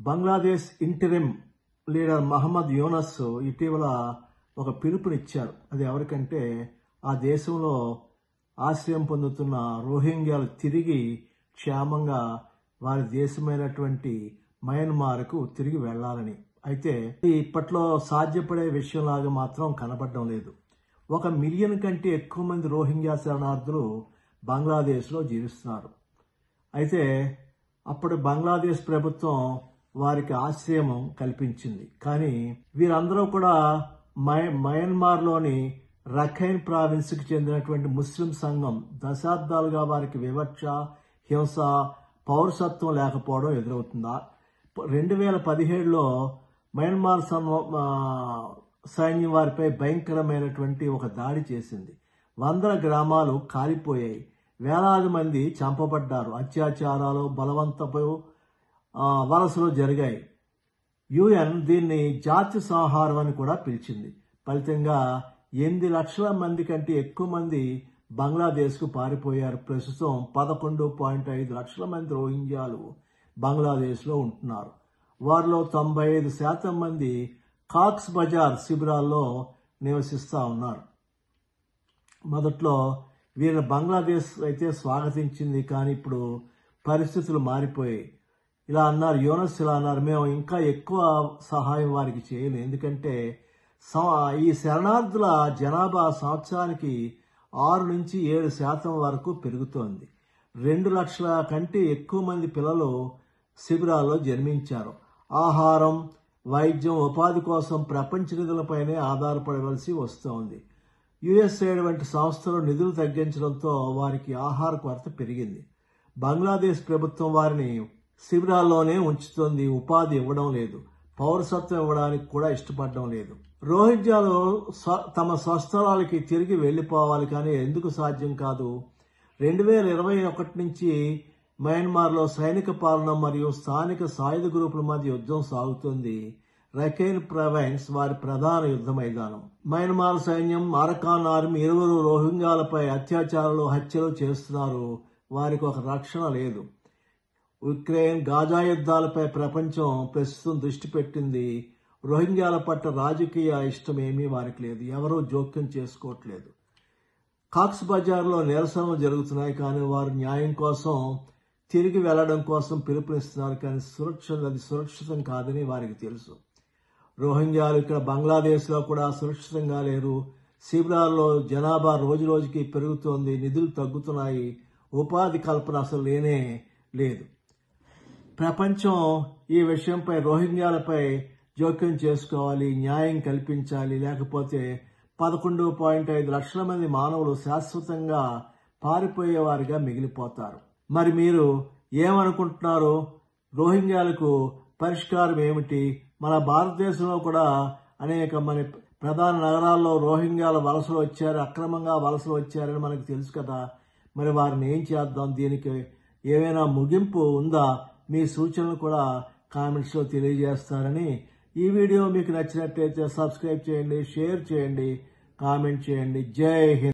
Bangladesh interim leader Mohammed Yunus ఇటీవల ఒక పిలుపునిచ్చారు. అది ఎవరికంటే ఆ దేశంలో ఆశ్రయం పొందుతున్న రోహింగ్యాలు తిరిగి క్షేమంగా వారి దేశమైనటువంటి మయన్మార్కు తిరిగి వెళ్లాలని. అయితే ఇప్పట్లో సాధ్యపడే విషయంలాగా మాత్రం కనబడడం లేదు. 1 మిలియన్ కంటే ఎక్కువ మంది రోహింగ్యా శరణార్థులు బంగ్లాదేశ్లో జీవిస్తున్నారు. అయితే అప్పుడు బంగ్లాదేశ్ ప్రభుత్వం వారికి ఆశ్రయం కల్పించింది. కానీ వీరందరూ కూడా మయన్మార్లోని రఖైన్ ప్రావిన్స్కి చెందినటువంటి ముస్లిం సంఘం దశాబ్దాలుగా వారికి వివక్ష, హింస, పౌరసత్వం లేకపోవడం ఎదురవుతుందా. 2017లో మయన్మార్ సైన్యం వారిపై భయంకరమైనటువంటి ఒక దాడి చేసింది. వందల గ్రామాలు కాలిపోయాయి, వేలాది మంది చంపబడ్డారు, అత్యాచారాలు, బలవంతపు వలసలు జరిగాయి. యుఎన్ దీన్ని జాతి సంహారం అని కూడా పిలిచింది. ఫలితంగా 8 లక్షల మంది కంటే ఎక్కువ మంది బంగ్లాదేశ్కు పారిపోయారు. ప్రస్తుతం 11.5 లక్షల మంది రోహింగ్యాలు బంగ్లాదేశ్లో ఉంటున్నారు. వారిలో 95% మంది కాక్స్ బజార్ శిబిరాల్లో నివసిస్తూ ఉన్నారు. మొదట్లో వీరిని బంగ్లాదేశ్ అయితే స్వాగతించింది. కానీ ఇప్పుడు పరిస్థితులు మారిపోయాయి. ఇలా అన్నారు యూనస్, ఇలా అన్నారు, మేము ఇంకా ఎక్కువ సహాయం వారికి చేయలేము. ఎందుకంటే ఈ శరణార్థుల జనాభా సంవత్సరానికి 6 నుంచి 7% వరకు పెరుగుతోంది. 2 లక్షల కంటే ఎక్కువ మంది పిల్లలు శిబిరాల్లో జన్మించారు. ఆహారం, వైద్యం, ఉపాధి కోసం ప్రపంచ నిధులపైనే ఆధారపడవలసి వస్తోంది. యుఎస్ఐడ్ వంటి సంస్థలు నిధులు తగ్గించడంతో వారికి ఆహార కొరత పెరిగింది. బంగ్లాదేశ్ ప్రభుత్వం వారిని శిబిరాల్లోనే ఉంచుతోంది. ఉపాధి ఇవ్వడం లేదు, పౌరసత్వం ఇవ్వడానికి కూడా ఇష్టపడడం లేదు. రోహింగ్యాలు తమ స్వస్థలాలకి తిరిగి వెళ్లిపోవాలి, కానీ ఎందుకు సాధ్యం కాదు. 2021 నుంచి మయన్మార్లో సైనిక పాలన మరియు స్థానిక సాయుధ గ్రూపుల మధ్య యుద్ధం సాగుతుంది. రఖైన్ ప్రావిన్స్ వారి ప్రధాన యుద్ధ మైదానం. మయన్మార్ సైన్యం, అరకాన్ ఆర్మీ ఇరువురు రోహింగ్యాలపై అత్యాచారాలు, హత్యలు చేస్తున్నారు. వారికి ఒక రక్షణ లేదు. ఉక్రెయిన్, గాజా యుద్ధాలపై ప్రపంచం ప్రస్తుతం దృష్టి పెట్టింది. రోహింగ్యాల పట్ల రాజకీయ ఇష్టం ఏమీ వారికి లేదు. ఎవరూ జోక్యం చేసుకోవట్లేదు. కాక్స్ బజార్లో నిరసనలు జరుగుతున్నాయి, కానీ వారు న్యాయం కోసం తిరిగి వెళ్లడం కోసం పిలుపునిస్తున్నారు. కానీ అది సురక్షితం కాదని వారికి తెలుసు. రోహింగ్యాలు ఇక్కడ బంగ్లాదేశ్లో కూడా సురక్షితంగా లేరు. శిబిరాల్లో జనాభా రోజు రోజుకి పెరుగుతోంది, నిధులు తగ్గుతున్నాయి, ఉపాధి కల్పన అసలు లేనే లేదు. ప్రపంచం ఈ విషయంపై రోహింగ్యాలపై జోక్యం చేసుకోవాలి, న్యాయం కల్పించాలి. లేకపోతే 11.5 లక్షల మంది మానవులు శాశ్వతంగా పారిపోయేవారిగా మిగిలిపోతారు. మరి మీరు ఏమనుకుంటున్నారు? రోహింగ్యాలకు పరిష్కారం ఏమిటి? మన భారతదేశంలో కూడా అనేక ప్రధాన నగరాల్లో రోహింగ్యాల వలసలు వచ్చారు, అక్రమంగా వలసలు వచ్చారని మనకు తెలుసు కదా. మరి వారిని ఏం చేద్దాం? దీనికి ఏమైనా ముగింపు ఉందా? మీ సూచనలు కూడా కామెంట్స్లో తెలియజేస్తారని, ఈ వీడియో మీకు నచ్చినట్లయితే సబ్స్క్రైబ్ చేయండి, షేర్ చేయండి, కామెంట్ చేయండి. జై హింద్.